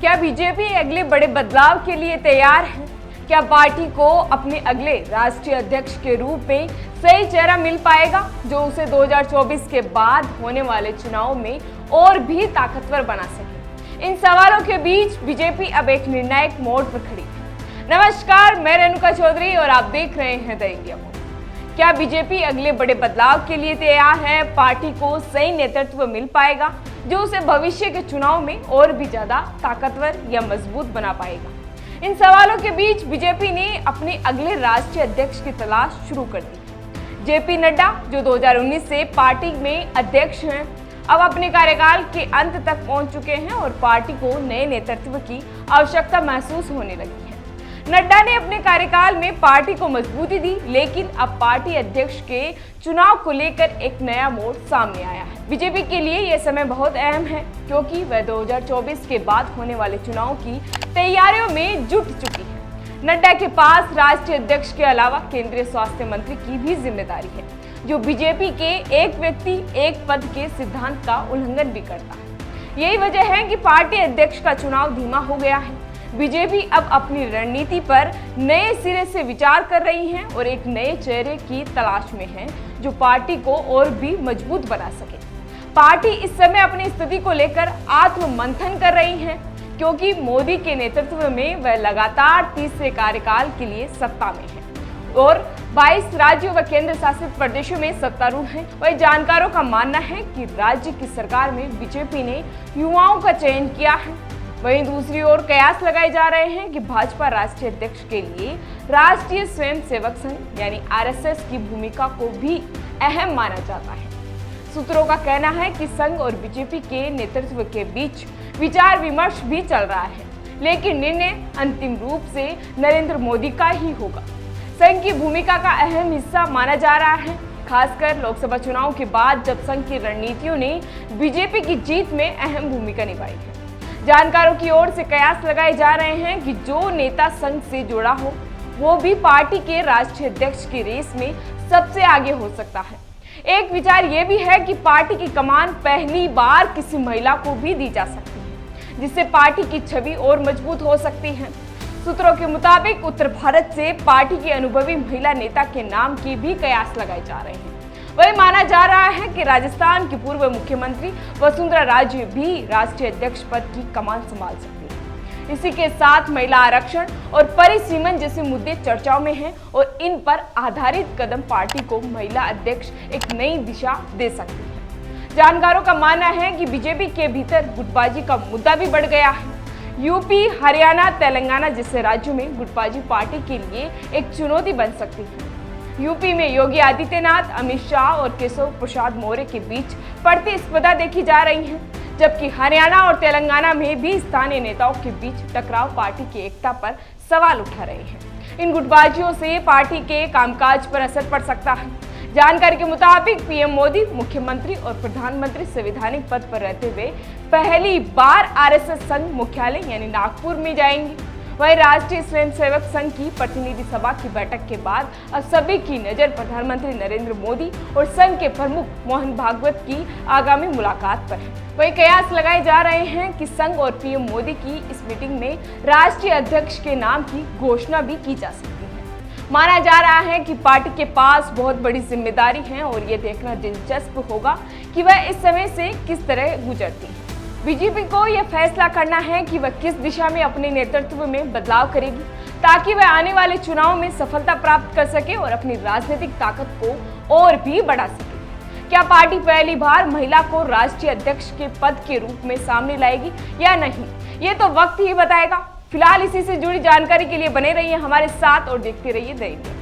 क्या बीजेपी अगले बड़े बदलाव के लिए तैयार है? क्या पार्टी को अपने अगले राष्ट्रीय अध्यक्ष के रूप में सही चेहरा मिल पाएगा जो उसे 2024 के बाद होने वाले चुनाव में और भी ताकतवर बना सके? इन सवालों के बीच बीजेपी अब एक निर्णायक मोड़ पर खड़ी है। नमस्कार, मैं रेणुका चौधरी और आप देख रहे हैं द इंडिया मोड। क्या बीजेपी अगले बड़े बदलाव के लिए तैयार है? पार्टी को सही नेतृत्व मिल पाएगा जो उसे भविष्य के चुनाव में और भी ज्यादा ताकतवर या मजबूत बना पाएगा? इन सवालों के बीच बीजेपी ने अपने अगले राष्ट्रीय अध्यक्ष की तलाश शुरू कर दी। जेपी नड्डा, जो 2019 से पार्टी में अध्यक्ष हैं, अब अपने कार्यकाल के अंत तक पहुंच चुके हैं और पार्टी को नए नेतृत्व की आवश्यकता महसूस होने लगी है। नड्डा ने अपने कार्यकाल में पार्टी को मजबूती दी, लेकिन अब पार्टी अध्यक्ष के चुनाव को लेकर एक नया मोड़ सामने आया है। बीजेपी के लिए यह समय बहुत अहम है क्योंकि वह 2024 के बाद होने वाले चुनाव की तैयारियों में जुट चुकी है। नड्डा के पास राष्ट्रीय अध्यक्ष के अलावा केंद्रीय स्वास्थ्य मंत्री की भी जिम्मेदारी है, जो बीजेपी के एक व्यक्ति एक पद के सिद्धांत का उल्लंघन भी करता है। यही वजह है कि पार्टी अध्यक्ष का चुनाव धीमा हो गया है। बीजेपी अब अपनी रणनीति पर नए सिरे से विचार कर रही है और एक नए चेहरे की तलाश में है जो पार्टी को और भी मजबूत बना सके। पार्टी इस समय अपनी स्थिति को लेकर आत्ममंथन कर रही है क्योंकि मोदी के नेतृत्व में वह लगातार तीसरे कार्यकाल के लिए सत्ता में है और 22 राज्यों व केंद्र शासित प्रदेशों में सत्तारूढ़ हैं। वही जानकारों का मानना है कि राज्य की सरकार में बीजेपी ने युवाओं का चयन किया है। वहीं दूसरी ओर कयास लगाए जा रहे हैं कि भाजपा राष्ट्रीय अध्यक्ष के लिए राष्ट्रीय स्वयंसेवक संघ यानी आरएसएस की भूमिका को भी अहम माना जाता है। सूत्रों का कहना है कि संघ और बीजेपी के नेतृत्व के बीच विचार विमर्श भी चल रहा है, लेकिन निर्णय अंतिम रूप से नरेंद्र मोदी का ही होगा। संघ की भूमिका का अहम हिस्सा माना जा रहा है, खासकर लोकसभा चुनाव के बाद जब संघ की रणनीतियों ने बीजेपी की जीत में अहम भूमिका निभाई है। जानकारों की ओर से कयास लगाए जा रहे हैं कि जो नेता संघ से जुड़ा हो वो भी पार्टी के राष्ट्रीय अध्यक्ष की रेस में सबसे आगे हो सकता है। एक विचार ये भी है कि पार्टी की कमान पहली बार किसी महिला को भी दी जा सकती है, जिससे पार्टी की छवि और मजबूत हो सकती है। सूत्रों के मुताबिक उत्तर भारत से पार्टी की अनुभवी महिला नेता के नाम की भी कयास लगाए जा रहे हैं। वही माना जा रहा है कि राजस्थान की पूर्व मुख्यमंत्री वसुंधरा राजे भी राष्ट्रीय अध्यक्ष पद की कमान संभाल सकती है। इसी के साथ महिला आरक्षण और परिसीमन जैसे मुद्दे चर्चाओं में हैं और इन पर आधारित कदम पार्टी को महिला अध्यक्ष एक नई दिशा दे सकती है। जानकारों का मानना है कि बीजेपी के भीतर गुटबाजी का मुद्दा भी बढ़ गया है। यूपी, हरियाणा, तेलंगाना जैसे राज्यों में गुटबाजी पार्टी के लिए एक चुनौती बन सकती है। यूपी में योगी आदित्यनाथ, अमित शाह और केशव प्रसाद मौर्य के बीच प्रतिस्पर्धा देखी जा रही है, जबकि हरियाणा और तेलंगाना में भी स्थानीय नेताओं के बीच टकराव पार्टी की एकता पर सवाल उठा रहे हैं। इन गुटबाजियों से पार्टी के कामकाज पर असर पड़ सकता है। जानकारी के मुताबिक पीएम मोदी मुख्यमंत्री और प्रधानमंत्री संवैधानिक पद पर रहते हुए पहली बार आरएसएस संघ मुख्यालय यानी नागपुर में जाएंगे। वहीं राष्ट्रीय स्वयंसेवक संघ की प्रतिनिधि सभा की बैठक के बाद अब सभी की नजर प्रधानमंत्री नरेंद्र मोदी और संघ के प्रमुख मोहन भागवत की आगामी मुलाकात पर है। वहीं कयास लगाए जा रहे हैं कि संघ और पीएम मोदी की इस मीटिंग में राष्ट्रीय अध्यक्ष के नाम की घोषणा भी की जा सकती है। माना जा रहा है कि पार्टी के पास बहुत बड़ी जिम्मेदारी है और ये देखना दिलचस्प होगा कि वह इस समय से किस तरह गुजरती है। बीजेपी को यह फैसला करना है कि वह किस दिशा में अपने नेतृत्व में बदलाव करेगी ताकि वह आने वाले चुनाव में सफलता प्राप्त कर सके और अपनी राजनीतिक ताकत को और भी बढ़ा सके। क्या पार्टी पहली बार महिला को राष्ट्रीय अध्यक्ष के पद के रूप में सामने लाएगी या नहीं, ये तो वक्त ही बताएगा। फिलहाल इसी से जुड़ी जानकारी के लिए बने रहिए हमारे साथ और देखते रहिए द इंडिया।